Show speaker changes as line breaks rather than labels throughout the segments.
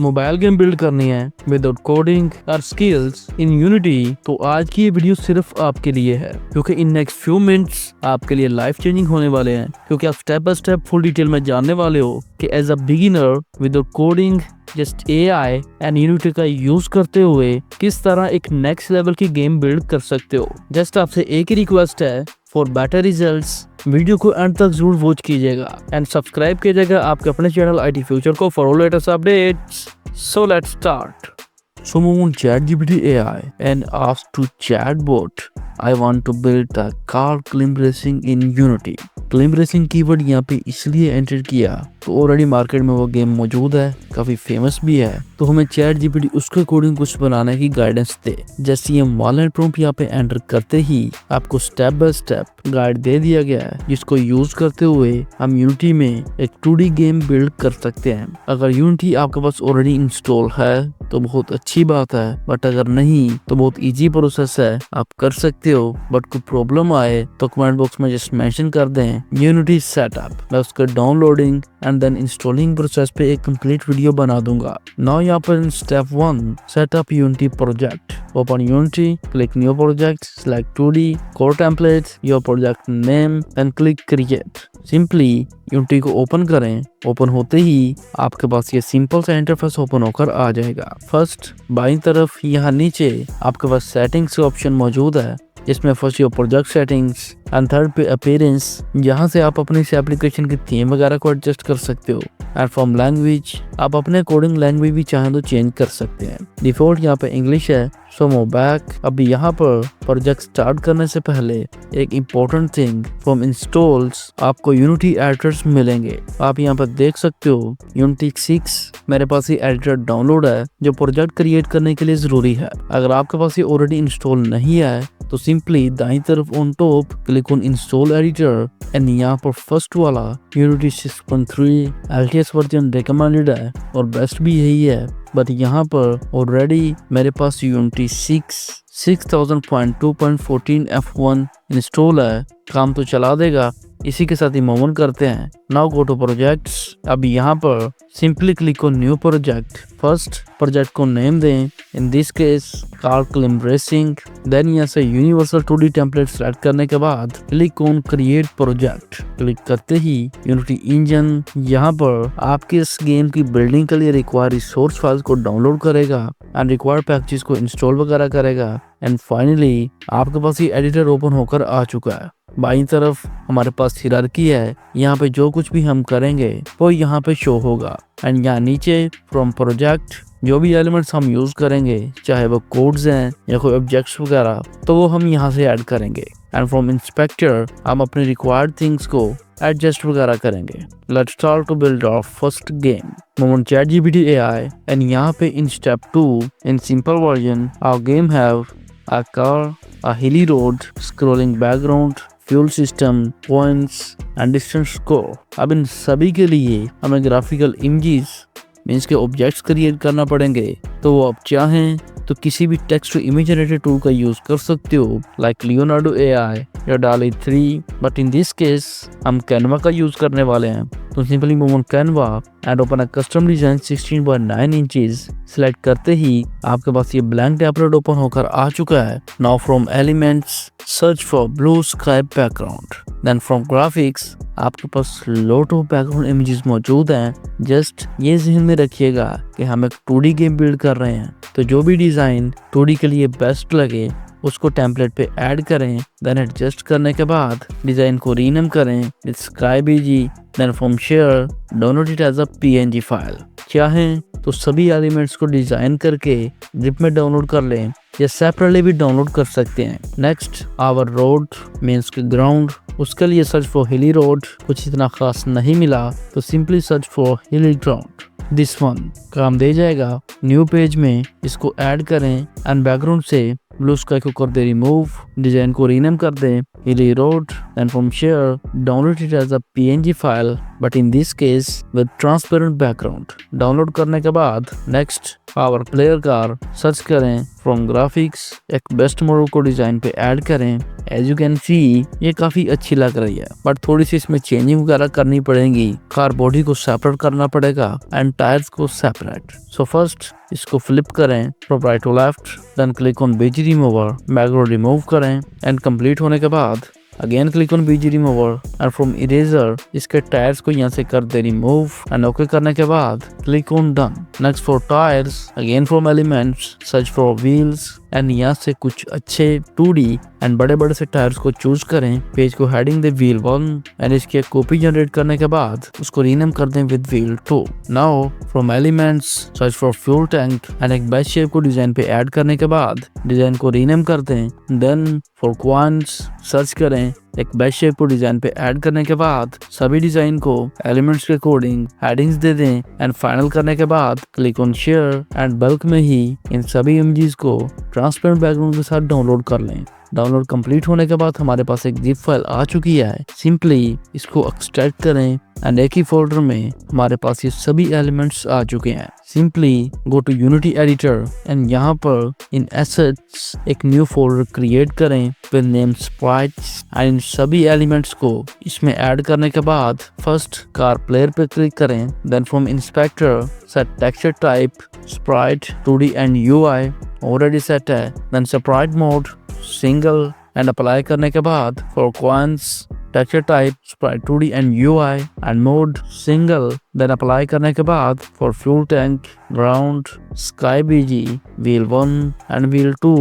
Mobile game build करनी है without coding और स्किल्स इन यूनिटी, तो आज की ये वीडियो सिर्फ आपके लिए है, क्योंकि इन नेक्स्ट फ्यू मिनट्स आपके लिए लाइफ चेंजिंग होने वाले हैं, क्योंकि आप step by step full detail में जानने वाले हो कि as a beginner without coding just AI and Unity का यूज करते हुए किस तरह एक नेक्स्ट लेवल की गेम बिल्ड कर सकते हो। जस्ट आपसे एक ही रिक्वेस्ट है, फॉर बेटर रिजल्ट्स वीडियो को एंड तक जरूर वॉच कीजिएगा एंड सब्सक्राइब कीजिएगा आपके अपने चैनल आईटी फ्यूचर को for latest updates. So let's start. So move on ChatGPT AI and ask to chatbot, I want to build a car climb racing in Unity. Climb racing keyword यहाँ पे इसलिए enter किया तो already market में वो game मौजूद है, काफी फेमस भी है, तो हमें चैट जीपीटी उसके अकॉर्डिंग कुछ बनाने की गाइडेंस दे। जैसे ये वालेट प्रॉम्प्ट यहाँ पे एंटर करते ही आपको स्टेप बाय स्टेप गाइड दे दिया गया है, जिसको यूज करते हुए हम यूनिटी में एक 2D गेम बिल्ड कर सकते हैं। अगर यूनिटी आपके पास ऑलरेडी इंस्टॉल है तो बहुत अच्छी बात है, बट अगर नहीं तो बहुत इजी प्रोसेस है, आप कर सकते हो। बट कोई प्रॉब्लम आए तो कमेंट बॉक्स में जस्ट मेंशन कर दें यूनिटी सेटअप, मैं उसका downloading and then installing process पे एक कंप्लीट वीडियो बना दूंगा। नाउ यहाँ पर step 1 setup Unity project, open Unity, click new project, select 2D code template, your project name and click create. Simply Unity को open करें, ओपन होते ही आपके पास ये सिंपल सा इंटरफेस ओपन होकर आ जाएगा। फर्स्ट बाईं तरफ यहाँ नीचे आपके पास सेटिंग्स का ऑप्शन मौजूद है, इसमें first your project settings and third पे अपीयरेंस, जहाँ से आप अपनी इस एप्लीकेशन की थीम वगैरह को एडजस्ट कर सकते हो। एंड फ्रॉम लैंग्वेज आप अपने कोडिंग लैंग्वेज भी चाहें तो चेंज कर सकते हैं। डिफॉल्ट यहाँ पे इंग्लिश है, सो मूव बैक। अब यहाँ पर प्रोजेक्ट स्टार्ट करने से पहले एक इम्पोर्टेंट थिंग, फ्रॉम इंस्टॉल्स आपको यूनिटी एडिटर्स मिलेंगे। आप यहाँ पर देख सकते हो यूनिटी 6 मेरे पास ये एडिटर डाउनलोड है, जो प्रोजेक्ट क्रिएट करने के लिए जरूरी है। अगर आपके पास ये ऑलरेडी इंस्टॉल नहीं है तो सिंपली दाईं तरफ on top click on install editor and यहाँ पर फर्स्ट वाला यूनिटी 6.3 LTS वर्जन रिकमेंडेड है और बेस्ट भी यही है, बट यहाँ पर ऑलरेडी मेरे पास यूनिटी 6000.2.14 F1 इंस्टॉल है, काम तो चला देगा। इसी के साथ ही मूव ऑन करते हैं। Now go to projects. अब यहाँ पर simply click on new project, first project को नेम दें, in this case car climb racing. Then यहाँ से यूनिवर्सल 2D टेम्पलेट सेलेक्ट करने के बाद click on create project. Click करते ही यूनिटी इंजन यहाँ पर आपके इस गेम की बिल्डिंग के लिए रिक्वायर्ड रिसोर्स फाइल्स को डाउनलोड करेगा एंड रिक्वायर्ड पैकेजेस को इंस्टॉल वगैरह करेगा। एंड फाइनली आपके पास ये एडिटर ओपन होकर आ चुका है। बाईं तरफ हमारे पास हियरार्की है, यहाँ पे जो कुछ भी हम करेंगे वो यहाँ पे शो होगा। एंड यहाँ नीचे फ्रॉम प्रोजेक्ट जो भी एलिमेंट्स हम यूज करेंगे, चाहे वो कोड्स हैं या कोई ऑब्जेक्ट्स वगैरह, तो वो हम यहाँ से ऐड करेंगे। एंड फ्रॉम इंस्पेक्टर हम अपने रिक्वायर्ड थिंग्स को एडजस्ट वगैरह करेंगे। Let's start to build our first game. Move on ChatGPT AI and यहाँ पे in step 2 in simple version our game have a car, a hilly road, scrolling background, fuel system, points and distance score। अब इन सभी के लिए हमें graphical images means के objects create करना पड़ेंगे, तो वो आप चाहें तो किसी भी text to image generator tool का यूज कर सकते हो, लाइक लियोनार्डो AI या DALL-E 3, but in this case हम कैनवा का यूज करने वाले हैं। तो simply move on Canva and open a custom design 16.9 inches. Select करते ही आपके पास ये ब्लैंक टेम्पलेट ओपन होकर आ चुका है। Now from elements search for blue sky background, then from graphics आपके पास लॉट ऑफ बैकग्राउंड इमेजेस मौजूद हैं। जस्ट ये ज़हन में रखिएगा कि हम एक 2D गेम बिल्ड कर रहे हैं, तो जो भी डिजाइन 2D के लिए बेस्ट लगे उसको टेम्पलेट पे ऐड करें। देन एडजस्ट करने के बाद डिजाइन को रीनेम करें with sky BG. Then from share download it as a PNG file. चाहें तो सभी एलिमेंट्स को डिजाइन करके जिप में डाउनलोड कर लें या सेपरेटली भी डाउनलोड कर सकते हैं। नेक्स्ट आवर रोड मीन्स के ग्राउंड, उसके लिए सर्च फॉर हिली रोड, कुछ इतना खास नहीं मिला तो simply search for hilly ground, this one काम दे जाएगा। न्यू पेज में इसको ऐड करें एंड बैकग्राउंड से ब्लू स्काई को कर दे रिमूव, डिजाइन को रीनेम कर दें hilly road and from share download it as a PNG file but in this case with transparent background. Download करने के बाद next our player car search करें, फ्रॉम ग्राफिक्स एक बेस्ट मॉडल को design पे ऐड करें। एज यू कैन सी ये काफी अच्छी लग रही है, बट थोड़ी सी इसमें चेंजिंग वगैरह करनी पड़ेगी। कार बॉडी को सेपरेट करना पड़ेगा एंड टायर्स को सेपरेट। सो फर्स्ट इसको फ्लिप करें from right to left, then click on BG remover, background remove करें एंड कंप्लीट होने के बाद again click on BG remover and from eraser इसके टायर्स को यहाँ से कर दे रिमूव एंड ओके करने के बाद click on done. Next for tyres again from elements search for wheels and यहाँ से कुछ अच्छे 2D एंड बड़े बड़े से टायर्स को चूज करें। पेज को हेडिंग दे व्हील 1 एंड इसकी एक कॉपी जनरेट करने के बाद उसको रीनेम कर दें with wheel 2। Now from elements search for fuel tank and एक बैच शेप को डिजाइन पे ऐड करने के बाद डिजाइन को रीनेम कर दें। देन फॉर क्वांट्स सर्च करें, एक बैच शेप को डिजाइन पे ऐड करने के बाद सभी डिजाइन को एलिमेंट्स के अकॉर्डिंग हेडिंग्स दे दें एंड फाइनल करने के बाद click on share and bulk में ही इन सभी इमेजेस को ट्रांसपेरेंट बैकग्राउंड के साथ डाउनलोड कर लें। डाउनलोड कंप्लीट होने के बाद हमारे पास एक जिप फाइल आ चुकी है। सिंपली इसको एक्सट्रैक्ट करें एंड एक ही फोल्डर में हमारे पास ये सभी एलिमेंट्स आ चुके हैं। Simply go to unity editor and यहाँ पर इन एसेट्स एक न्यू फोल्डर क्रिएट करें विद नेम स्प्राइट्स एंड इन सभी एलिमेंट्स को इसमें ऐड करने के बाद फर्स्ट कार प्लेयर पे क्लिक करें, then from inspector set texture type sprite 2D and UI already set है। Then sprite mode single and apply करने के बाद for coins texture type sprite 2D and UI and mode single, then apply करने के बाद for fuel tank ground sky BG wheel 1 and wheel 2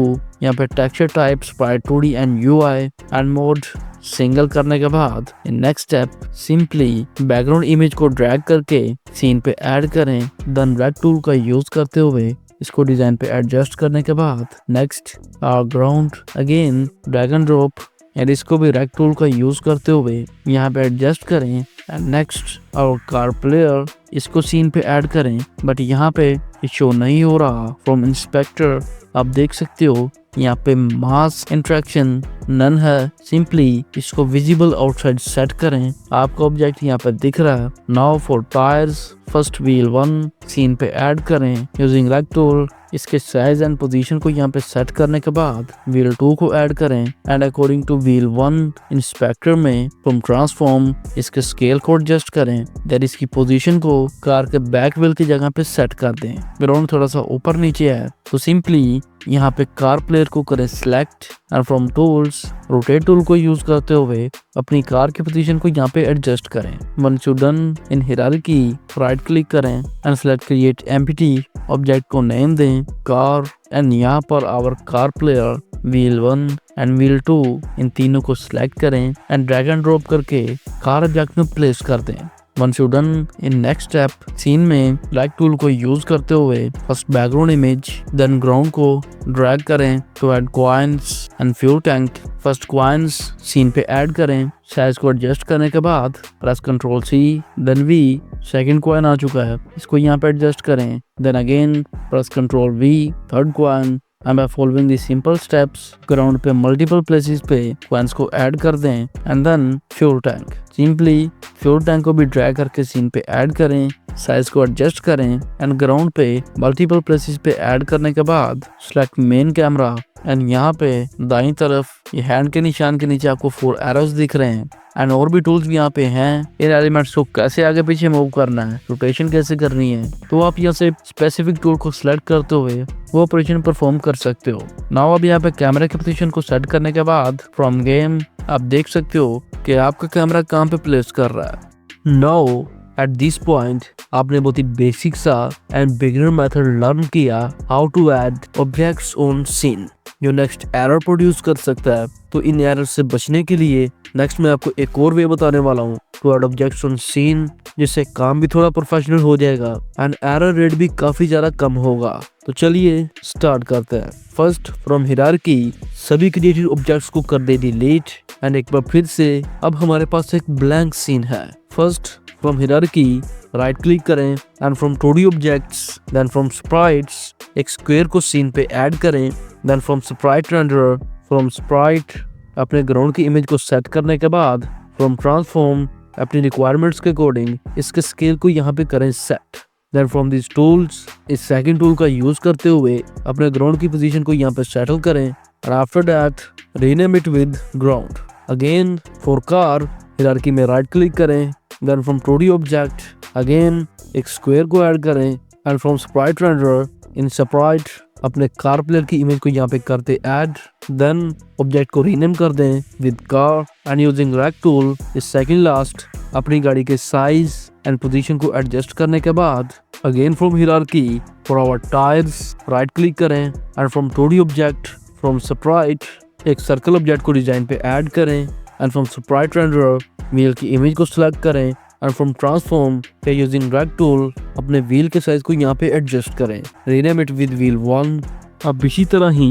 यहाँ पे texture type sprite 2D and UI and mode single करने के बाद in next step simply background image को drag करके सीन पे ऐड करें। देन रेड टूल का यूज करते हुए इसको डिजाइन पे एडजस्ट करने के बाद next ground again drag and drop and इसको भी रेड टूल का यूज करते हुए यहाँ पे एडजस्ट करें एंड नेक्स्ट और कार प्लेयर इसको सीन पे ऐड करें, बट यहाँ पे शो नहीं हो रहा। फ्रॉम इंस्पेक्टर आप देख सकते हो यहाँ पे मास इंटरेक्शन नन है। सिंपली इसको विजिबल आउटसाइड सेट करें, आपका ऑब्जेक्ट यहाँ पे दिख रहा है। Now for tyres first wheel 1 scene पे ऐड करें यूजिंग रेड टूल, इसके साइज एंड पोजीशन को यहाँ पे सेट करने के बाद व्हील 2 को ऐड करें and according two wheel 1 inspector में फ्रॉम ट्रांसफॉर्म इसके स्केल को एडजस्ट करें, देन इसकी पोजीशन को कार के बैक व्हील की जगह पे सेट कर दें। ग्राउंड थोड़ा सा ऊपर नीचे है तो सिंपली यहाँ पे कार प्लेयर को करें select and from tools rotate tool को यूज करते हुए अपनी कार की पोजीशन को यहाँ पे एडजस्ट करें। Once you done in hierarchy right click करें and select create empty, object को नेम दें कार एंड यहाँ पर our car player wheel 1 and wheel 2 इन तीनों को सिलेक्ट करें एंड ड्रैग एंड ड्रॉप करके कार ऑब्जेक्ट में प्लेस कर दें। Once you done in next step scene में ड्रैग टूल को यूज करते हुए first background image then ground को ड्रैग करें to add coins and fuel tank. First coins scene पे ऐड करें, साइज को एडजस्ट करने के बाद press control C then V, second coin आ चुका है इसको यहाँ पे एडजस्ट करें, then again press control V third coin and by following the simple steps ground पे मल्टीपल प्लेसेस पे क्वांट्स को ऐड कर दें and then fuel tank. Simply fuel tank को भी ड्रैग करके सीन पे ऐड करें, साइज को एडजस्ट करें एंड ग्राउंड पे मल्टीपल प्लेसेस पे ऐड करने के बाद सिलेक्ट मेन कैमरा एंड यहाँ पे दाईं तरफ ये हैंड के निशान के नीचे आपको 4 एरोस दिख रहे हैं एंड और भी टूल्स भी यहाँ पे हैं। इन एलिमेंट्स को कैसे आगे पीछे मूव करना है, रोटेशन कैसे करनी है, तो आप यहाँ से स्पेसिफिक टूल को सिलेक्ट करते हुए वो ऑपरेशन परफॉर्म कर सकते हो। नाउ अब यहाँ पे कैमरा की पोजीशन को सेट करने के बाद फ्रॉम गेम आप देख सकते हो कि आपका कैमरा कहाँ पे प्लेस कर रहा है। नाउ एट दिस पॉइंट आपने बहुत ही बेसिक सा एंड बिगिनर मेथड लर्न किया how to add objects on scene जो नेक्स्ट एरर प्रोड्यूस कर सकता है। तो इन एरर से बचने के लिए नेक्स्ट मैं आपको एक और वे बताने वाला हूँ to add objects on scene, जिससे काम भी थोड़ा प्रोफेशनल हो जाएगा एंड एरर रेट भी काफी ज्यादा कम होगा। तो चलिए स्टार्ट करते हैं। फर्स्ट फ्रॉम हायरार्की सभी क्रिएटेड ऑब्जेक्ट्स को कर दे डिलीट एंड एक बार फिर से अब हमारे पास एक ब्लैंक सीन है। First from hierarchy right click करें and from 2D objects then from sprites एक स्क्वायर को सीन पे ऐड करें, then from sprite render from sprite अपने ग्राउंड की इमेज को सेट करने के बाद फ्रॉम ट्रांसफॉर्म अपनी रिक्वायरमेंट्स के अकॉर्डिंग इसके स्केल को यहाँ पे करें set. Then from this tools इस सेकंड टूल का यूज करते हुए अपने ग्राउंड की पोजीशन को यहाँ पे सेटल करें और after that rename it with ground. Again for car hierarchy में राइट क्लिक करें, then from 2D object again एक स्क्वायर को ऐड करें and from sprite render in sprite अपने कार प्लेयर की इमेज को यहाँ पे करते ऐड, देन ऑब्जेक्ट को रीनेम कर दें with car and using drag tool इस सेकंड लास्ट अपनी गाड़ी के साइज एंड पोजीशन को एडजस्ट करने के बाद again from hierarchy for our tyres right click करें and from 2D object from sprite एक सर्कल ऑब्जेक्ट को डिजाइन पे ऐड करें and from sprite render wheel की इमेज को सिलेक्ट करें एंड फ्रॉम ट्रांसफॉर्म पे यूजिंग ड्रैग टूल अपने व्हील के साइज को यहाँ पे एडजस्ट करें, रीनेम इट विद व्हील 1। अब इसी तरह ही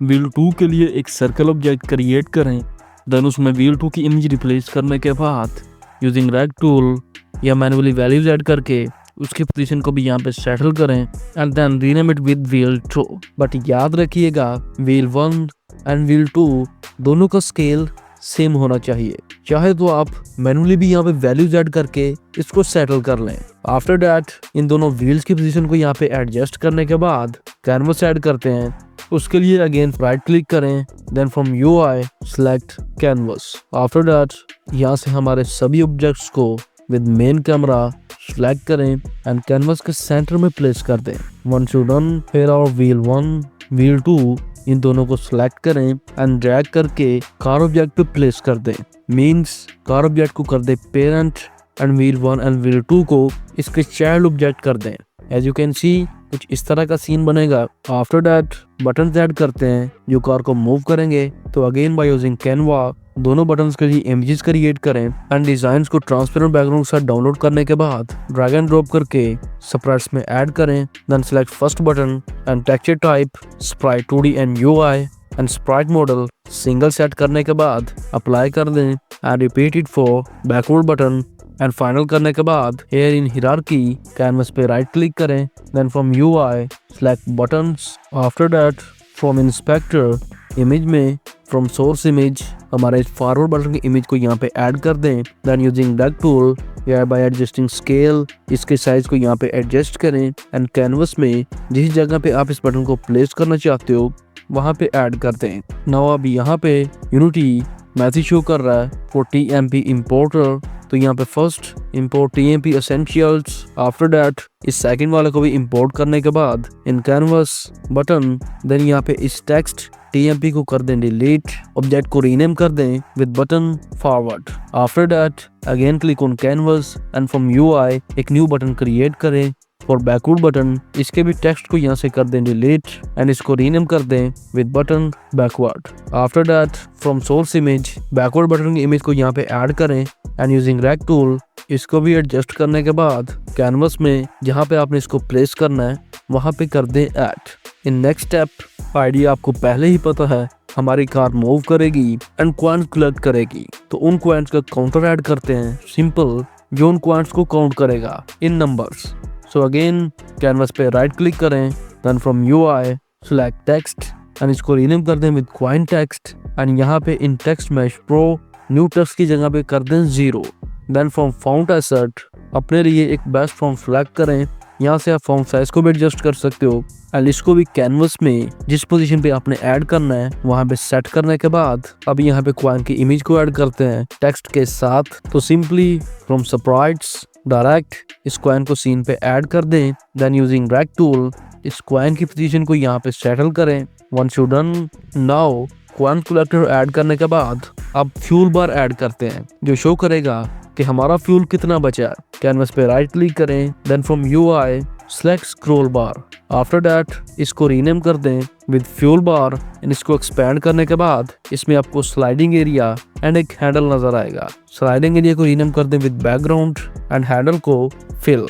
व्हील 2 के लिए एक सर्कल ऑब्जेक्ट क्रिएट करें, देन उसमें व्हील 2 की इमेज रिप्लेस करने के बाद यूजिंग ड्रैग टूल या मैनुअली वैल्यूज ऐड करके उसकी पोजीशन को भी यहाँ पे सेटल करें and then rename it with wheel 2। But याद रखिएगा व्हील 1 एंड व्हील 2 दोनों का स्केल सेम होना चाहिए, चाहे तो आप मैनुअली भी यहाँ पे वैल्यूज ऐड करके इसको सेटल कर लें। आफ्टर दैट इन दोनों व्हील्स की पोजीशन को यहाँ पे एडजस्ट करने के बाद कैनवस ऐड करते हैं। उसके लिए अगेन राइट क्लिक करें, then from UI select canvas. After that यहाँ से हमारे सभी ऑब्जेक्ट्स को विद मेन कैमरा सिलेक्ट करें एंड कैनवस के सेंटर में प्लेस कर दें। वंस यू डन फिर आवर व्हील 1 व्हील 2 इन दोनों को सिलेक्ट करें एंड ड्रैग करके कार ऑब्जेक्ट पे प्लेस कर दें। मींस कार ऑब्जेक्ट को कर दे parent and wheel 1 and wheel 2 को इसके चाइल्ड ऑब्जेक्ट कर दें। एज यू कैन सी कुछ इस तरह का सीन बनेगा। आफ्टर दैट बटन ऐड करते हैं जो कार को मूव करेंगे, तो अगेन बाय यूजिंग कैनवा दोनों बटन्स के लिए इमेजेस क्रिएट करें एंड डिजाइन्स को ट्रांसपेरेंट बैकग्राउंड के साथ डाउनलोड करने के बाद ड्रैग एंड ड्रॉप करके स्प्राइट्स में ऐड करें। Then select first button and texture type sprite 2D and UI and sprite model single set करने के बाद अप्लाई कर दें and repeat it for backward button and final करने के बाद हियर इन हायरार्की कैनवस पे राइट क्लिक करें, then from UI select buttons. After that from inspector image में फ्रॉम सोर्स इमेज हमारे फॉरवर्ड बटन की इमेज को यहाँ पे ऐड कर दें। देन यूजिंग ड्रैग टूल या बाय एडजस्टिंग स्केल इसके साइज को यहाँ पे एडजस्ट करें एंड कैनवस में जिस जगह पे आप इस बटन को प्लेस करना चाहते हो वहाँ पे ऐड कर दें। नाउ अभी यहाँ पे यूनिटी मैसेज शो कर रहा है फॉर TMP इंपोर्टर, तो यहाँ पे first import TMP essentials. After that इस सेकंड वाले को भी इंपोर्ट करने के बाद इन कैनवस बटन देन यहाँ पे इस टेक्स्ट TMP को कर दें डिलीट, ऑब्जेक्ट को रीनेम कर दें with button forward. After that again click on canvas and from UI एक न्यू बटन क्रिएट करें फॉर बैकवर्ड बटन, इसके भी टेक्स्ट को यहाँ से कर दें डिलीट एंड इसको रीनेम कर दें with button backward. After that from source image backward button की इमेज को यहाँ पे ऐड करें एंड यूजिंग रैग टूल इसको भी एडजस्ट करने के बाद कैनवस में जहाँ पे आपने इसको प्लेस करना है वहाँ पे कर दें ऐड। इन नेक्स्ट स्टेप आइडिया आपको पहले ही पता है, हमारी कार मूव करेगी एंड कॉइन्स कलेक्ट करेगी, तो उन कॉइन्स का काउंटर ऐड करते हैं सिंपल जो उन कॉइन्स को काउंट करेगा in numbers. So again canvas पे राइट क्लिक करें, then from UI select text and इसको रीनेम कर दें विद कॉइन टेक्स्ट एंड यहाँ पे in text mesh pro new text की जगह पे कर दें 0। देन फ्रॉम फॉन्ट एसेट अपने लिए एक बेस्ट फॉन्ट सेलेक्ट करें, यहाँ से आप फॉन्ट साइज को भी एडजस्ट कर सकते हो एंड इसको भी कैनवस में जिस पोजीशन पे आपने ऐड करना है वहाँ पे सेट करने के बाद अब यहाँ पे कॉइन की इमेज को ऐड करते हैं टेक्स्ट के साथ। तो सिंपली फ्रॉम स्प्राइट्स डायरेक्ट इस कॉइन को सीन पे ऐड कर दें, देन यूजिंग ड्रैग टूल इस कॉइन की पोजीशन को यहाँ पे सेटल करें। Once you done now coin collector add करने के बाद अब फ्यूल बार ऐड करते हैं जो शो करेगा कि हमारा फ्यूल कितना बचा है। कैनवस पे राइट क्लिक करें, then from UI select scroll bar. After that इसको रीनेम कर दें विद फ्यूल बार एंड इसको एक्सपैंड करने के बाद इसमें आपको स्लाइडिंग एरिया एंड एक हैंडल नजर आएगा। स्लाइडिंग एरिया को रीनेम कर दें विद बैकग्राउंड एंड हैंडल को फिल।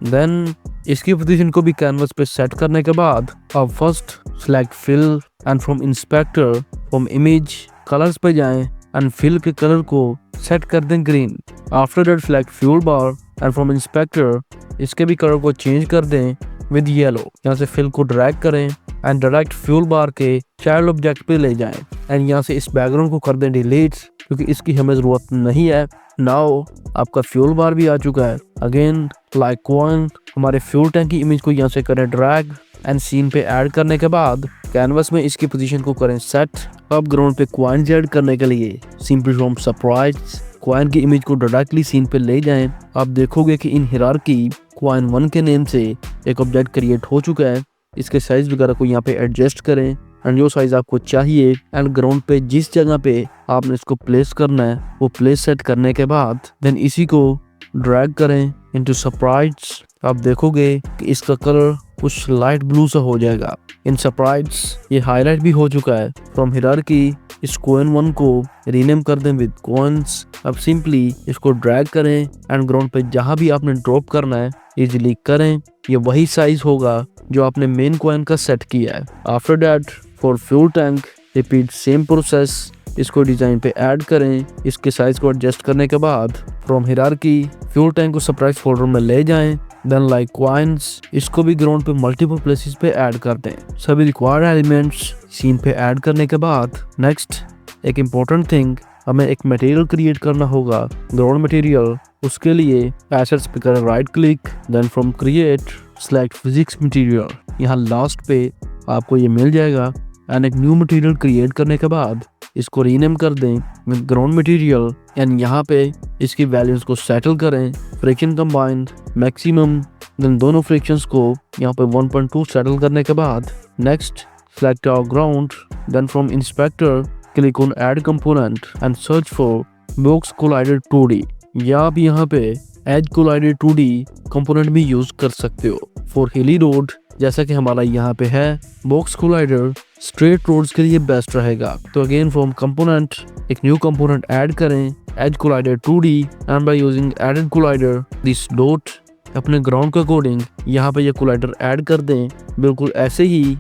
देन इसकी पोजीशन को भी कैनवस पे सेट करने के बाद अब first select fill and from inspector from image colours पे जाएं एंड फिल के कलर को सेट कर दें green. After that select fuel bar and from inspector इसके भी कलर को चेंज कर दें विद येलो। यहाँ से फिल को ड्रैग करें एंड डायरेक्ट फ्यूल बार के चाइल्ड ऑब्जेक्ट पे ले जाएं एंड यहाँ से इस बैकग्राउंड को कर दें डिलीट क्योंकि इसकी हमें जरूरत नहीं है। नाउ आपका फ्यूल बार भी आ चुका है। अगेन लाइक कॉइन, हमारे फ्यूल टैंक की इमेज को यहाँ से करें ड्रैग एंड सीन पे ऐड करने के बाद कैनवस में इसकी पोजीशन को करें सेट। अब ग्राउंड पे कॉइन्स ऐड करने के लिए सिंपल फ्रॉम सरप्राइज कॉइन की इमेज को डायरेक्टली सीन पे ले जाएं। आप देखोगे कि इन हिरार्की कॉइन 1 के नेम से एक ऑब्जेक्ट क्रिएट हो चुका है। इसके साइज वगैरह को यहाँ पे एडजस्ट करें एंड जो साइज आपको चाहिए एंड ग्राउंड पे जिस जगह पे आपने इसको प्लेस करना है वो प्लेस सेट करने के बाद देन इसी को ड्रैग करें इनटू सरप्राइज। आप देखोगे कि इसका कलर कुछ लाइट ब्लू सा हो जाएगा। इन सरप्राइज ये हाईलाइट भी हो चुका है। फ्रॉम हिरार्की इस कॉइन 1 को रीनेम कर दें विद कॉइन्स। अब सिंपली इसको ड्रैग करें एंड ग्राउंड पे जहां भी आपने ड्रॉप करना है इजीली करें। ये वही साइज होगा जो आपने मेन कॉइन का सेट किया है। After that for fuel tank repeat same process. इसको डिजाइन पे ऐड करें। इसके साइज को एडजस्ट करने के बाद फ्रॉम हिरार्की फ्यूल टैंक को सरप्राइज फोल्डर में ले जाएं। देन लाइक कॉइन्स इसको भी ग्राउंड पे मल्टीपल प्लेसेस पे ऐड कर दें। सभी रिक्वायर्ड एलिमेंट्स सीन पे ऐड करने के बाद नेक्स्ट एक इम्पोर्टेंट थिंग, हमें एक मटेरियल क्रिएट करना होगा, ग्राउंड मटेरियल। उसके लिए एसेट्स पे करें right click, then from create select physics material. यहाँ लास्ट पे आपको ये मिल जाएगा एंड एक न्यू मटेरियल क्रिएट करने के बाद इसको रीनेम कर दें विद ग्राउंड मटेरियल एंड यहाँ पे इसकी वैल्यूज को सेटल करें। फ्रिक्शन कंबाइंड मैक्सिमम, देन दोनों फ्रिक्शंस को यहाँ पे 1.2 सेटल करने के बाद next select our ground, then from inspector click on add component and search for box collider 2D। या आप यहाँ पे एज कोलाइडर 2D कंपोनेंट भी यूज कर सकते हो फॉर हिली रोड, जैसा कि हमारा यहाँ पे है। बॉक्स कोलाइडर स्ट्रेट रोड्स के लिए बेस्ट रहेगा। तो अगेन फ्रॉम कंपोनेंट एक न्यू कंपोनेंट ऐड करें edge collider 2D and by using added collider this dot अपने ग्राउंड के अकॉर्डिंग यहाँ पे ये कोलाइडर ऐड कर दें बिल्कुल ऐसे ही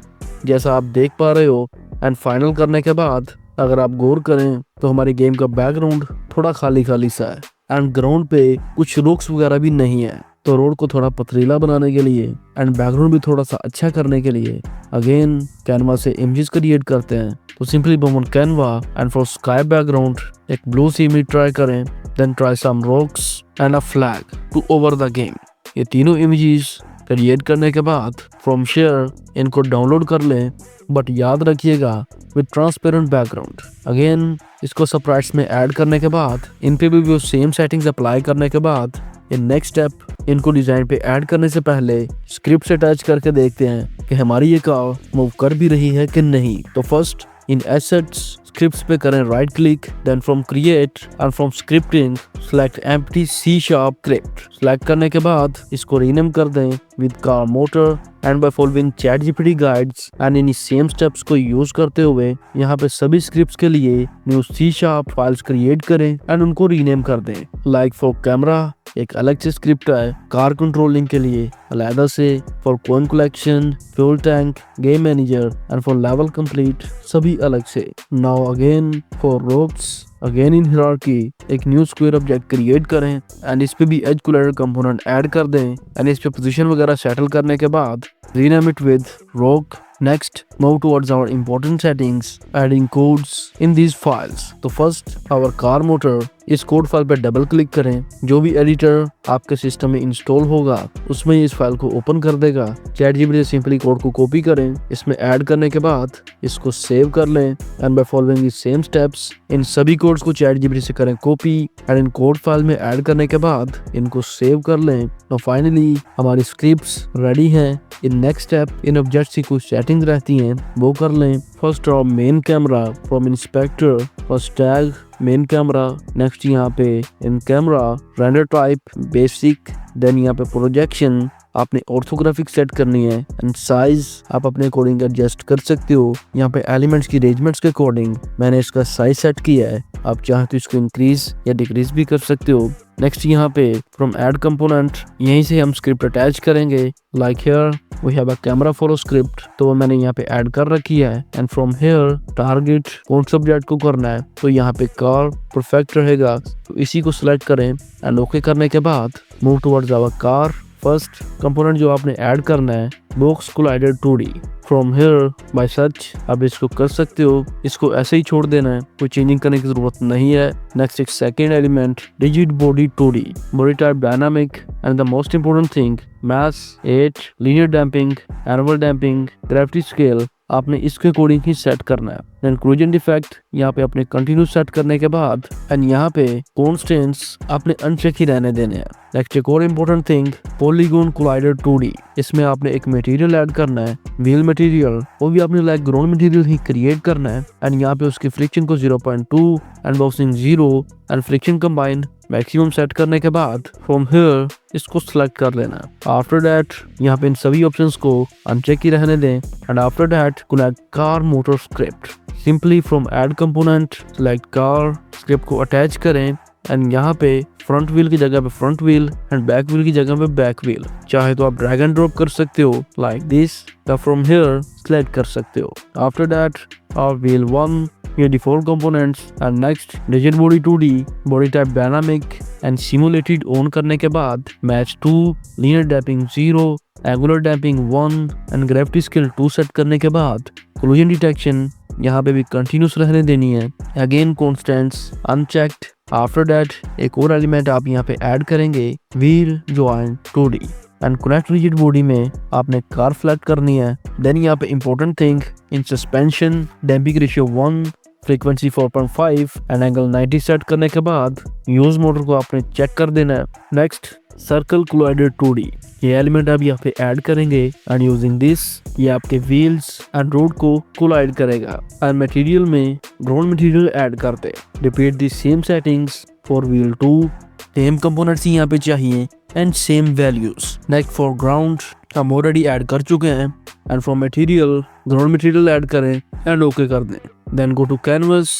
जैसा आप देख पा रहे हो। एंड फाइनल करने के बाद अगर आप गौर करें तो हमारी गेम का बैकग्राउंड थोड़ा खाली खाली सा है एंड ग्राउंड पे कुछ रॉक्स वगैरह भी नहीं है। तो रोड को थोड़ा पथरीला बनाने के लिए एंड बैकग्राउंड भी थोड़ा सा अच्छा करने के लिए अगेन कैनवा से इमेजेस क्रिएट करते हैं। तो simply bum on Canva and for sky background एक ब्लू सी इमेज ट्राई करें, then try some rocks and a flag to over the game. ये तीनों इमेजेस क्रिएट करने के बाद फ्रॉम शेयर इनको डाउनलोड कर लें, बट याद रखिएगा विद ट्रांसपेरेंट बैकग्राउंड। अगेन इसको सरप्राइज में ऐड करने के बाद इन पे भी वो सेम सेटिंग्स अप्लाई करने के बाद इन नेक्स्ट स्टेप इनको डिजाइन पे ऐड करने से पहले स्क्रिप्ट से अटैच करके देखते हैं कि हमारी ये कार मूव कर भी रही है कि नहीं। तो फर्स्ट इन एसेट्स स्क्रिप्ट्स पे करें right click, then from create and from scripting select empty C# script. Select करने के बाद इसको रीनेम कर दें with car motor and by following ChatGPT guides and in same steps को यूज करते हुए यहाँ पे सभी स्क्रिप्ट्स के लिए न्यू C# फाइल्स क्रिएट करें एंड उनको रीनेम कर दें। लाइक फॉर कैमरा एक अलग से स्क्रिप्ट है, कार कंट्रोलिंग के लिए अलग से, for coin collection, fuel tank, game manager and for level complete सभी अलग से। Now again for rocks again in hierarchy एक न्यू स्क्वायर ऑब्जेक्ट क्रिएट करें एंड इस पे भी एज कोलाइडर कंपोनेंट ऐड कर दें एंड इस पे पोजीशन वगैरह सेटल करने के बाद rename it with rock. Next, move towards our important settings, adding codes in these files. तो first, our car motor, इस कोड फाइल पर डबल क्लिक करें। जो भी एडिटर आपके सिस्टम में इंस्टॉल होगा उसमें इस फाइल को ओपन कर देगा। ChatGPT से सिंपली कोड को कॉपी करें, इसमें ऐड करने के बाद इसको सेव कर लें and by following the same steps in सभी कोड्स को ChatGPT से करें copy and in code file में ऐड करने के बाद इनको सेव कर लें। तो फाइनली हमारी स्क्रिप्ट्स रेडी हैं। In next step in objects की कुछ सेटिंग्स रहती हैं वो कर लें। First draw main camera from inspector, first tag main camera, next यहाँ पे in camera render type basic, then यहाँ पे प्रोजेक्शन आपने ऑर्थोग्राफिक सेट करनी है एंड साइज आप अपने अकॉर्डिंग एडजस्ट कर सकते हो। यहाँ पे एलिमेंट्स की अरेंजमेंट्स के अकॉर्डिंग मैंने इसका साइज सेट किया है, आप चाहे तो इसको इंक्रीज या डिक्रीज भी कर सकते हो। नेक्स्ट यहाँ पे फ्रॉम ऐड कंपोनेंट यहीं से हम स्क्रिप्ट अटैच करेंगे। Like here we have a camera follow script, तो वो मैंने यहाँ पे ऐड कर रखी है एंड फ्रॉम हियर टारगेट कौन सब्जेक्ट को करना है तो यहाँ पे कार परफेक्ट रहेगा, तो इसी को सिलेक्ट करें एंड ओके करने के बाद move towards our car first component जो आपने ऐड करना है box collider 2D from here by search आप इसको कर सकते हो, इसको ऐसे ही छोड़ देना है, कोई चेंजिंग करने की जरूरत नहीं है। नेक्स्ट एक second element rigid body 2D body type dynamic and the most important thing mass 8 linear damping annual damping gravity scale आपने इसके अकॉर्डिंग ही सेट करना है। देन कोलिजन डिफेक्ट यहाँ पे अपने कंटिन्यूस सेट करने के बाद एंड यहाँ पे कॉन्स्टेंट्स आपने अनचेक ही रहने देने हैं। नेक्स्ट एक और important thing polygon collider 2D इसमें आपने एक मटेरियल ऐड करना है व्हील मटेरियल, वो भी आपने लाइक ग्राउंड मटेरियल ही क्रिएट करना है एंड यहाँ पे उसकी फ्रिक्शन को 0.2 and bouncing 0 and friction combine maximum set करने के बाद फ्रॉम हियर इसको सिलेक्ट कर लेना। आफ्टर दैट यहाँ पे इन सभी ऑप्शंस को अनचेक ही रहने दें and after that connect car motor script simply from add component select car script को अटैच करें एंड यहाँ पे फ्रंट व्हील की जगह पे front wheel and back wheel की जगह पे बैक व्हील चाहे तो आप ड्रैग एंड ड्रॉप कर सकते हो लाइक दिस या फ्रॉम हियर सिलेक्ट कर सकते हो। आफ्टर दैट और व्हील 1 ये default components and next rigid body 2D body type dynamic and simulated on करने के बाद match 2 linear damping 0 angular damping 1 and gravity scale 2 set करने के बाद कोलिजन डिटेक्शन यहाँ पे भी कंटिन्यूस रहने देनी है। Again constants unchecked. After that एक और एलिमेंट आप यहाँ पे ऐड करेंगे wheel joint 2D and connect rigid body में आपने कार फ्लैट करनी है। देन यहाँ पे important thing in suspension damping ratio 1 frequency 4.5 and angle 90 set करने के बाद यूज मोटर को आपने चेक कर देना है। नेक्स्ट सर्कल कोलाइडर 2D ये एलिमेंट आप यहाँ पे ऐड करेंगे एंड यूजिंग दिस ये आपके व्हील्स एंड रोड को कोलाइड करेगा एंड मटेरियल में ग्राउंड मटेरियल ऐड करते। Repeat the same settings for wheel 2 same components यहाँ पे चाहिए and same values. Next for ground हम ऑलरेडी ऐड कर चुके हैं and for material ground material add करें एंड ओके कर दें। देन गो टू कैनवस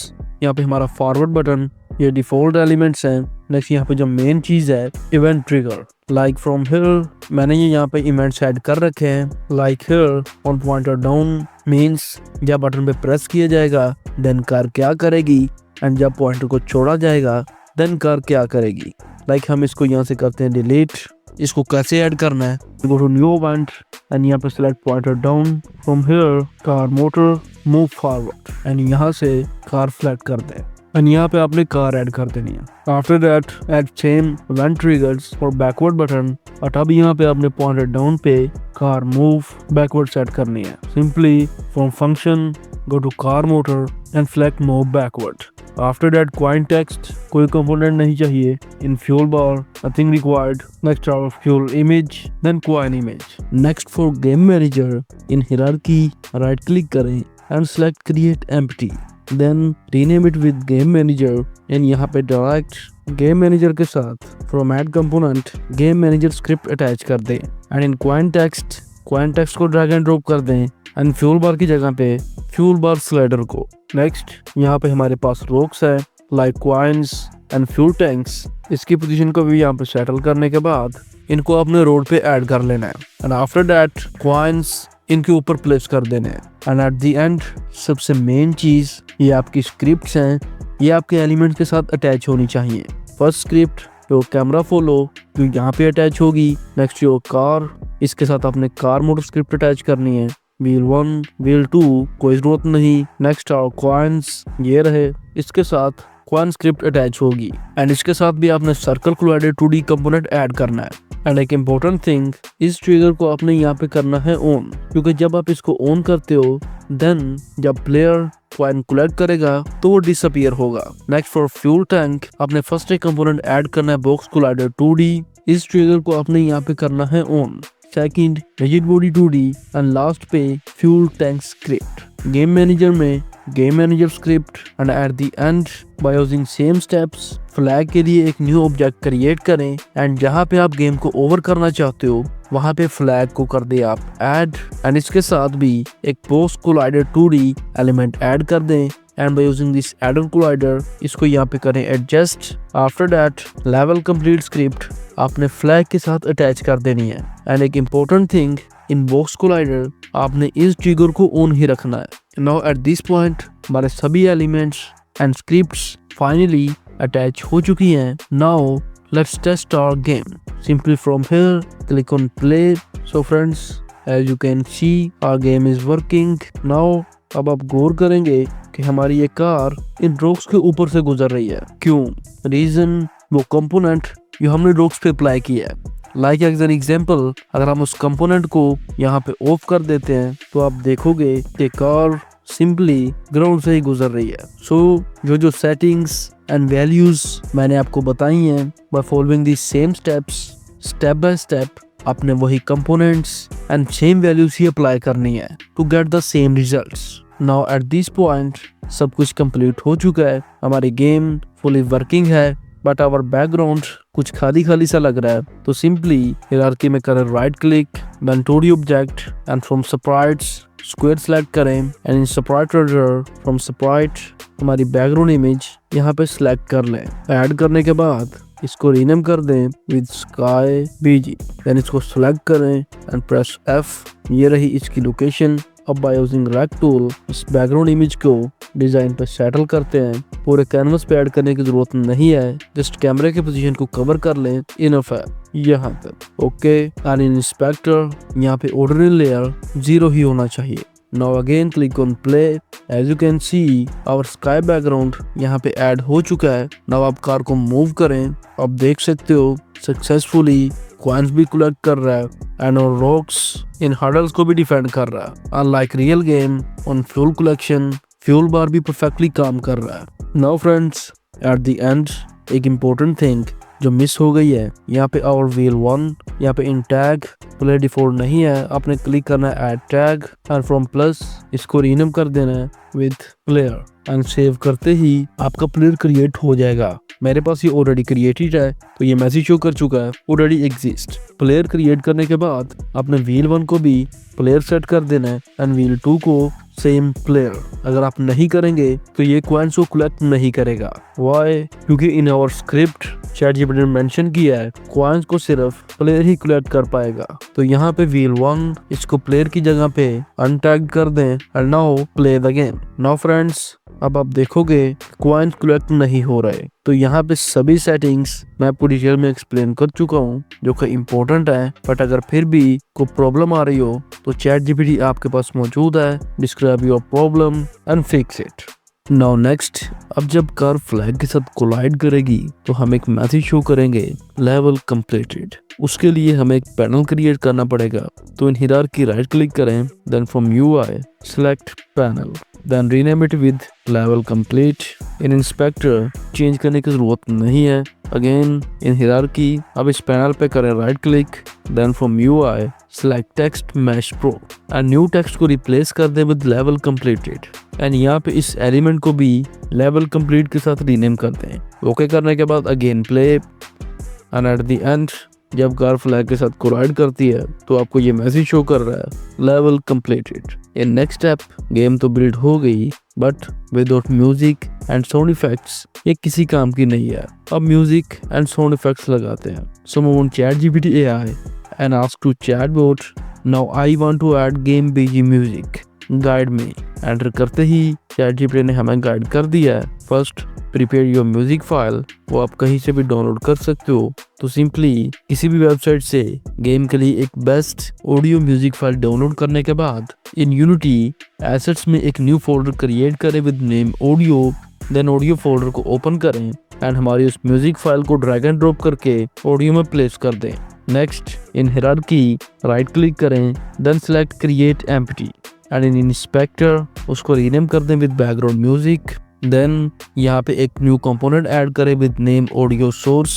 यहाँ पे हमारा फॉरवर्ड बटन ये डिफॉल्ट एलिमेंट्स हैं। नेक्स्ट यहाँ पे जो मेन चीज है event trigger like from here मैंने ये यहाँ पे इवेंट्स ऐड कर रखे हैं like here on pointer down means जब बटन पे प्रेस किया जाएगा देन कार क्या करेगी एंड जब पॉइंटर को छोड़ा जाएगा देन कार क्या करेगी। लाइक हम इसको यहाँ से करते हैं डिलीट। इसको कैसे ऐड करना है go to new event and यहाँ पे select pointer down from here car motor move forward and यहाँ से कार फ्लैट कर दें एंड यहाँ पे आपने कार ऐड कर देनी है। After that add same event triggers for backward button और अब यहाँ पे आपने पॉइंटर डाउन पे कार मूव बैकवर्ड सेट करनी है। Simply from function go to car motor and select move backward. After that coin text कोई कंपोनेंट नहीं चाहिए in fuel bar nothing required. Next our fuel image then coin image. Next for game manager in hierarchy right click करें and select create empty then rename it with game manager and यहाँ पे direct game manager के साथ from add component game manager script attach कर दें and in coin text को drag and drop कर दें एंड फ्यूल बार की जगह पे फ्यूल बार स्लाइडर को। नेक्स्ट यहाँ पे हमारे पास रोक्स है like coins and fuel tanks इसकी पोजीशन को भी यहाँ पे सेटल करने के बाद इनको अपने रोड पे ऐड कर लेना है एंड आफ्टर दैट क्वाइंस इनके ऊपर प्लेस कर देने हैं एंड एट द एंड सबसे मेन चीज ये आपकी स्क्रिप्ट्स हैं ये आपके एलिमेंट के साथ अटैच होनी चाहिए। फर्स्ट स्क्रिप्ट जो कैमरा फॉलो जो यहाँ पे अटैच होगी। नेक्स्ट जो कार इसके साथ आपने कार मोटर स्क्रिप्ट अटैच करनी है। व्हील 1 व्हील 2 कोई जरूरत नहीं। नेक्स्ट आओ क्वाइंस ये रहे इसके साथ क्वाइन स्क्रिप्ट अटैच होगी एंड इसके साथ भी आपने circle collider 2D component add करना है। एंड एक इम्पोर्टेंट थिंग इस ट्रिगर को आपने यहाँ पे करना है ऑन क्योंकि जब आप इसको ऑन करते हो देन जब प्लेयर क्वाइन कलेक्ट करेगा तो वो डिसअपीयर होगा। नेक्स्ट फॉर फ्यूल टैंक आपने फर्स्ट एक कंपोनेंट ऐड करना है बॉक्स कोलाइडर 2D इस ट्रिगर को आपने यहाँ पे करना है on. Second rigid body 2D and last पे fuel tank script game manager में game manager script and at the end by using same steps flag के लिए एक न्यू ऑब्जेक्ट क्रिएट करें एंड जहाँ पे आप गेम को ओवर करना चाहते हो वहाँ पे फ्लैग को कर दे आप ऐड एंड इसके साथ भी एक post collider 2D element add कर दें and by using this adder collider इसको यहाँ पे करें adjust. After that level complete script आपने फ्लैग के साथ अटैच कर देनी है एंड एक important thing in box collider आपने इस ट्रिगर को ऑन ही रखना है। नाउ एट दिस पॉइंट हमारे सभी elements and scripts finally attach हो चुकी हैं। Now let's test our game. Simply from here, click on play. So friends, as you can see, our game is working. Now अब आप गौर करेंगे कि हमारी ये कार इन रॉक्स के ऊपर से गुजर रही है। क्यों? रीजन वो कंपोनेंट जो हमने रॉक्स पे अप्लाई किया है। लाइक एज एन एग्जांपल, अगर हम उस कंपोनेंट को यहाँ पे ऑफ कर देते हैं तो आप देखोगे कि कार सिंपली ग्राउंड से ही गुजर रही है। सो जो सेटिंग्स एंड वैल्यूज मैंने आपको बताई हैं, by following the same steps, step by step आपने वही कंपोनेंट्स एंड सेम वैल्यूज ही अप्लाई करनी है to get the same results. Now at this point सब कुछ कंप्लीट हो चुका है, हमारी गेम फुली वर्किंग है, बट आवर बैकग्राउंड कुछ खाली खाली सा लग रहा है। तो सिंपली हायरार्की में करें right click, then 2D object and from sprites square select करें and in sprite render from sprite हमारी बैकग्राउंड इमेज यहाँ पे सिलेक्ट कर लें। ऐड करने के बाद इसको रीनेम कर दें विद स्काई बीजी, देन इसको सिलेक्ट करें एंड प्रेस F। ये रही इसकी लोकेशन। अब बाय यूजिंग रैग टूल इस बैकग्राउंड इमेज को डिजाइन पे सेटल करते हैं। पूरे कैनवस पे ऐड करने की जरूरत नहीं है, जस्ट कैमरे के पोजीशन को कवर कर लें, इनफ है यहाँ तक। ओके, एंड इन इंस्पेक्टर यहाँ पे ऑर्डिनरी लेयर 0 ही होना चाहिए। Now again click on play. As you can see our sky background यहाँ पे ऐड हो चुका है। Now आप कार को मूव करें, आप देख सकते हो सक्सेसफुली कॉइन्स भी कलेक्ट कर रहा है एंड और रॉक्स इन हर्डल्स को भी डिफेंड कर रहा है। Unlike real game on fuel collection, fuel bar भी परफेक्टली काम कर रहा है। Now friends, at the end एक इम्पोर्टेंट थिंग जो मिस हो गई है, यहाँ पे आवर व्हील 1 यहाँ पे इन टैग प्ले डिफॉल्ट नहीं है, आपने क्लिक करना है add tag and from plus इसको रीनेम कर देना है विद प्लेयर एंड सेव करते ही आपका प्लेयर क्रिएट हो जाएगा। मेरे पास ये ऑलरेडी क्रिएटेड है तो ये मैसेज शो कर चुका है ऑलरेडी एग्जिस्ट। प्लेयर क्रिएट करने के बाद आपने व्हील 1 को भी प्लेयर सेट कर देना है एंड व्हील 2 को सेम प्लेयर। अगर आप नहीं करेंगे तो ये कॉइन्स को कलेक्ट नहीं करेगा। व्हाई? क्योंकि इन आवर स्क्रिप्ट ChatGPT ने मेंशन किया है कॉइन्स को सिर्फ प्लेयर ही कलेक्ट कर पाएगा। तो यहाँ पे व्हील 1 इसको प्लेयर की जगह पे अनटैग कर दें and now play the game. Now friends, अब आप देखोगे कॉइन्स कलेक्ट नहीं हो रहे। तो यहाँ पे सभी सेटिंग्स मैं आपको डिटेल में एक्सप्लेन कर चुका हूँ जो कि इम्पोर्टेंट है, बट अगर फिर भी कोई प्रॉब्लम आ रही हो तो ChatGPT आपके पास मौजूद है। Describe your problem and fix it. Now next, अब जब कार फ्लैग के साथ कोलाइड करेगी तो हम एक मैसेज शो करेंगे लेवल कंप्लीटेड। उसके लिए हमें एक पैनल क्रिएट करना पड़ेगा। तो इन हायरार्की राइट क्लिक करें, then from UI select panel, then rename it with level complete. In inspector change करने की जरूरत नहीं है। अगेन इन हायरार्की अब इस पैनल पे करें right click, then from UI select text mesh pro and new text को रिप्लेस कर दें विद लेवल कंप्लीटेड एंड यहाँ पे इस एलिमेंट को भी लेवल कंप्लीट के साथ रीनेम कर दें। ओके करने के बाद again play and at the and जब कार फ्लैग के साथ कोलाइड करती है तो आपको ये मैसेज शो कर रहा है लेवल कंप्लीटेड। इन नेक्स्ट स्टेप गेम तो बिल्ड हो गई, but without music and sound effects ये किसी काम की नहीं है। अब म्यूजिक एंड साउंड इफेक्ट्स लगाते हैं। So move on ChatGPT AI and ask to chatbot, now I want to add game BG music, guide में। एंटर करते ही ChatGPT ने हमें गाइड कर दिया है। First prepare your music file, वो आप कहीं से भी डाउनलोड कर सकते हो। तो सिंपली किसी भी वेबसाइट से गेम के लिए एक best audio music file download करने के बाद इन यूनिटी एसेट्स में एक न्यू फोल्डर क्रिएट करें with name audio, then audio folder को ओपन करें एंड हमारी उस म्यूजिक फाइल को ड्रैग एंड ड्रॉप करके ऑडियो में प्लेस कर दें। Next in hierarchy right click करें, then select create empty and in inspector उसको रीनेम कर दें विद बैकग्राउंड म्यूजिक। देन यहाँ पे एक न्यू कंपोनेंट ऐड करें with name audio source.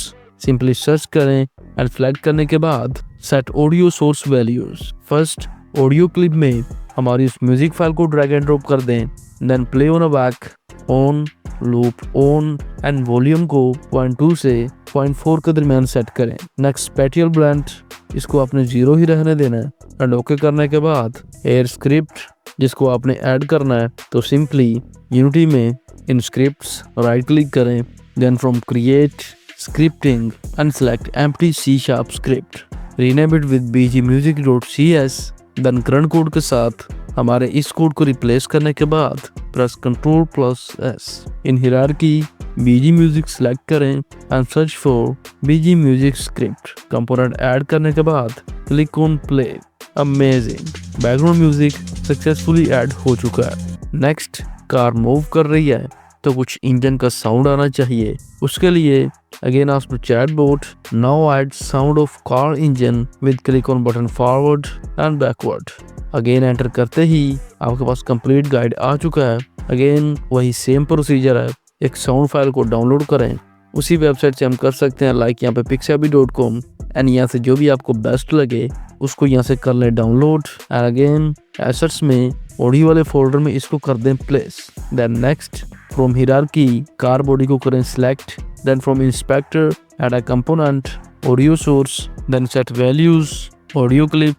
Simply search करें एंड सेलेक्ट करने के बाद set audio source values. First audio clip में हमारी उस म्यूजिक फाइल को ड्रैग एंड ड्रॉप कर दें, then play on awake on, loop on and volume को 0.2 से 0.4 के दरमियान सेट करें। नेक्स्ट स्पेटियल ब्लेंड, इसको आपने 0 ही रहने देना है एंड ओके करने के बाद एयर स्क्रिप्ट जिसको आपने ऐड करना है। तो सिंपली यूनिटी में इन स्क्रिप्ट्स राइट क्लिक करें, then from create scripting and select empty C# script, rename it with bgmusic.cs। Then current code के साथ हमारे इस कोड को रिप्लेस करने के बाद प्रेस Ctrl+S। इन हायरार्की BG म्यूजिक सेलेक्ट करें and search for BG music script. Component add करने के बाद click on play. Amazing, background music successfully add हो चुका है। नेक्स्ट, कार मूव कर रही है तो कुछ इंजन का साउंड आना चाहिए। उसके लिए again ask to chatbot now add sound of car engine with click on button forward and backward. Again enter करते ही आपके पास कंप्लीट गाइड आ चुका है। अगेन वही सेम प्रोसीजर है, एक साउंड फाइल को डाउनलोड करें। उसी वेबसाइट से हम कर सकते हैं, लाइक यहाँ पे pixabay.com, एंड यहाँ से जो भी आपको बेस्ट लगे उसको यहाँ से कर लें डाउनलोड। एंड अगेन एसेट्स में ऑडियो वाले फोल्डर में इसको कर दें place. Then next, from hierarchy car body को करें select. Then from inspector add a component audio source. Then set values audio clip,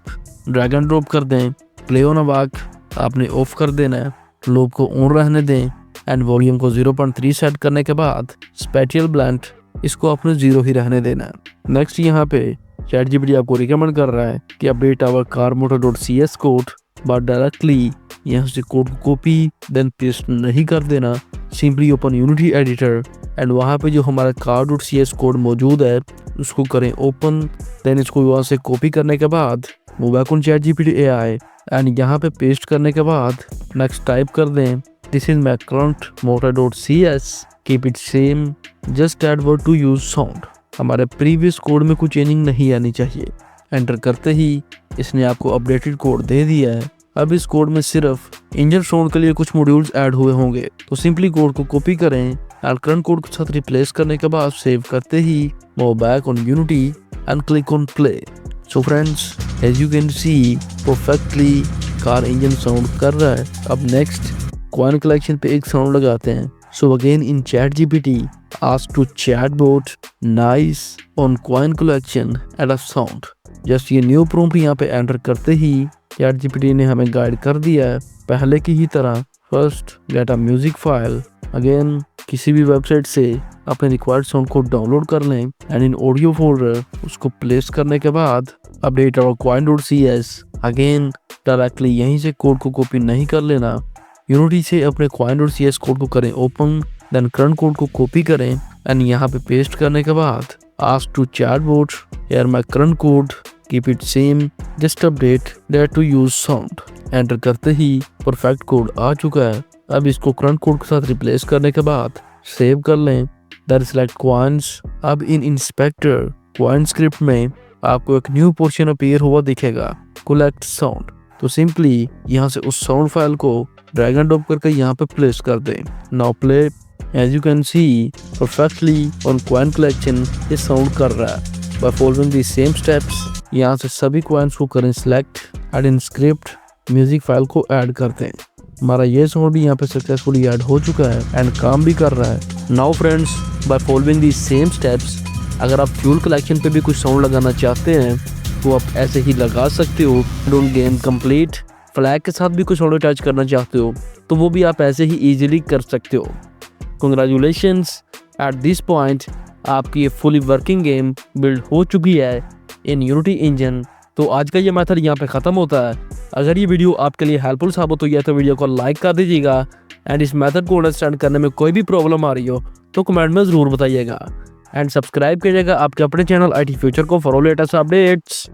drag and drop कर दें। प्ले ऑन अ वॉक आपने ऑफ कर देना है, लूप को ऑन रहने दें एंड वॉल्यूम को 0.3 सेट करने के बाद स्पेटियल ब्लेंड इसको आपने 0 ही रहने देना है। नेक्स्ट, यहाँ पे ChatGPT आपको रिकमेंड कर रहा है कि update our carmotor.cs code, but directly यहाँ से कोड को कॉपी देन पेस्ट नहीं कर देना। Simply open unity editor and वहाँ पे जो हमारा car.cs कोड मौजूद है उसको करें ओपन। देन इसको वहाँ से कॉपी करने के बाद वो back on ChatGPT AI and यहाँ पे पेस्ट करने के बाद नेक्स्ट टाइप कर दें this is my current motor.cs, keep it same, just add word to use sound. हमारे प्रीवियस कोड में कोई चेंजिंग नहीं आनी चाहिए। एंटर करते ही इसने आपको अपडेटेड कोड दे दिया है। अब इस कोड में सिर्फ इंजन साउंड के लिए कुछ मॉड्यूल्स ऐड हुए होंगे, तो सिंपली कोड को कॉपी करें और करंट कोड के साथ रिप्लेस करने के बाद सेव करते ही move back on unity and click on play. So friends, as you can see perfectly car engine sound कर रहा है। अब नेक्स्ट, कॉइन कलेक्शन पे एक साउंड लगाते हैं। So again in ChatGPT ask to chatbot nice on coin collection and a sound। Just ये new prompt यहाँ पे एंटर करते ही ChatGPT ने हमें गाइड कर दिया है पहले की ही तरह। First, get a music file. Again किसी भी वेबसाइट से अपने रिक्वायर्ड साउंड को डाउनलोड कर लें एंड इन ऑडियो फोल्डर उसको प्लेस करने के बाद update our coin.cs। Again directly यहीं से कोड को कॉपी नहीं कर लेना, यूनिटी से अपने coin.cs कोड को करें ओपन। देन करंट कोड को कॉपी करें एंड यहाँ पे पेस्ट करने के बाद ask to chatbot here my current code, keep it same, just update that to use sound. Enter करते ही परफेक्ट कोड आ चुका है। अब इसको करंट कोड के साथ रिप्लेस करने के बाद सेव कर लें। Then select coins. अब इन इंस्पेक्टर कॉइन स्क्रिप्ट में आपको एक न्यू पोर्शन अपीयर हुआ दिखेगा, कलेक्ट साउंड। तो सिंपली यहाँ से उस साउंड फाइल को ड्रैग एंड ड्रॉप करके यहाँ पे प्लेस कर दें। Now play. As you can see perfectly on coin collection ये साउंड कर रहा है। By following these same steps यहाँ से सभी coins को करें select, add in script, music file को ऐड करते हैं। हमारा ये साउंड भी यहाँ पे सक्सेसफुली ऐड हो चुका है एंड काम भी कर रहा है। Now friends, by following these same steps अगर आप फ्यूल कलेक्शन पे भी कुछ साउंड लगाना चाहते हैं तो आप ऐसे ही लगा सकते हो। डोंट गेम कंप्लीट फ्लैग के साथ भी कुछ साउंड अटैच करना चाहते हो तो वो भी आप ऐसे ही इजीली कर सकते हो। Congratulations, at this point आपकी ये फुली वर्किंग गेम बिल्ड हो चुकी है इन यूनिटी इंजन। तो आज का ये मेथड यहाँ पे ख़त्म होता है। अगर ये वीडियो आपके लिए हेल्पफुल साबित हुई है तो वीडियो को लाइक कर दीजिएगा एंड इस मेथड को अंडरस्टैंड करने में कोई भी प्रॉब्लम आ रही हो तो कमेंट में ज़रूर बताइएगा एंड सब्सक्राइब कीजिएगा आपके अपने चैनल IT फ्यूचर को फॉर लेटेस्ट अपडेट्स।